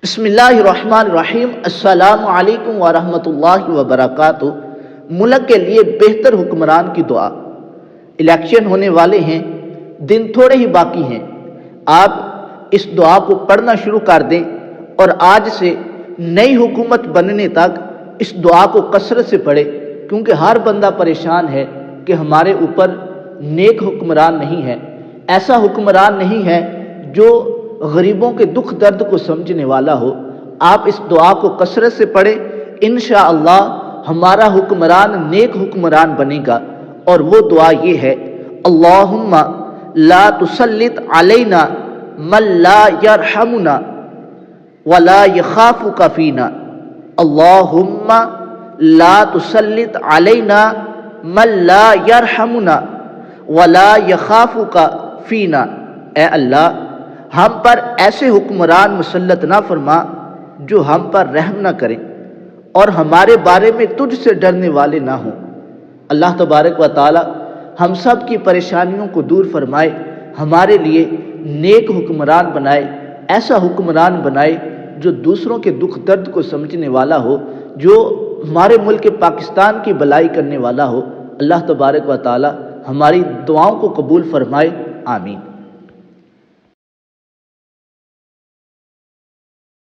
بسم اللہ الرحمن الرحیم۔ السلام علیکم ورحمۃ اللہ وبرکاتہ۔ ملک کے لیے بہتر حکمران کی دعا۔ الیکشن ہونے والے ہیں، دن تھوڑے ہی باقی ہیں۔ آپ اس دعا کو پڑھنا شروع کر دیں اور آج سے نئی حکومت بننے تک اس دعا کو کثرت سے پڑھیں، کیونکہ ہر بندہ پریشان ہے کہ ہمارے اوپر نیک حکمران نہیں ہے، ایسا حکمران نہیں ہے جو غریبوں کے دکھ درد کو سمجھنے والا ہو۔ آپ اس دعا کو کثرت سے پڑھیں، انشاءاللہ ہمارا حکمران نیک حکمران بنے گا۔ اور وہ دعا یہ ہے: اللہم لا تسلط علینا من لا یرحمنا ولا یخافک فینا۔ اللہم لا تسلط علینا من لا یرحمنا ولا یخافک فینا۔ اے اللہ، ہم پر ایسے حکمران مسلط نہ فرما جو ہم پر رحم نہ کریں اور ہمارے بارے میں تجھ سے ڈرنے والے نہ ہوں۔ اللہ تبارک و تعالی ہم سب کی پریشانیوں کو دور فرمائے، ہمارے لیے نیک حکمران بنائے، ایسا حکمران بنائے جو دوسروں کے دکھ درد کو سمجھنے والا ہو، جو ہمارے ملک پاکستان کی بھلائی کرنے والا ہو۔ اللہ تبارک و تعالی ہماری دعاؤں کو قبول فرمائے، آمین۔